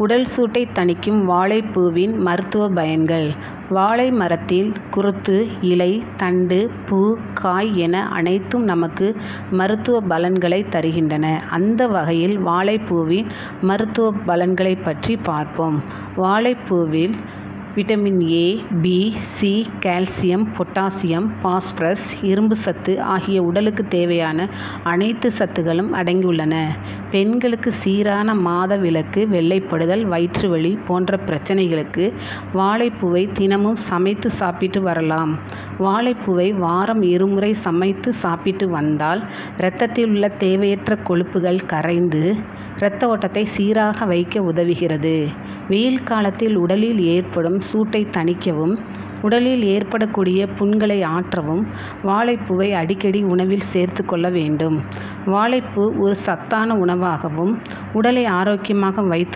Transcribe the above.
உடல் சூட்டை தணிக்கும் வாழைப்பூவின் மருத்துவ பயன்கள். வாழை மரத்தில் குருத்து, இலை, தண்டு, பூ, காய் என அனைத்தும் நமக்கு மருத்துவ பலன்களை தருகின்றன. அந்த வகையில் வாழைப்பூவின் மருத்துவ பலன்களை பற்றி பார்ப்போம். வாழைப்பூவில் vitamin A, B, C, calcium, potassium, phosphorus, இரும்பு சத்து ஆகிய உடலுக்கு தேவையான அனைத்து சத்துகளும் அடங்கியுள்ளன. பெண்களுக்கு சீரான மாதவிலக்கு, வெள்ளைப்படுதல், வயிற்றுவலி போன்ற பிரச்சனைகளுக்கு வாழைப்பூவை தினமும் சமைத்து சாப்பிட்டு வரலாம். வாழைப்பூவை வாரம் 2 முறை சமைத்து சாப்பிட்டு வந்தால் இரத்தத்தில் உள்ள தேவையற்ற கொழுப்புகள் கரைந்து இரத்த ஓட்டத்தை சீராக வைக்க உதவுகிறது. வெயில் காலத்தில் உடலில் ஏற்படும் சூட்டை தணிக்கவும், உடலில் ஏற்படக்கூடிய புண்களை ஆற்றவும் வாழைப்பூவை அடிக்கடி உணவில் சேர்த்து கொள்ள வேண்டும். வாழைப்பூ ஒரு சத்தான உணவாகவும், உடலை ஆரோக்கியமாக வைத்து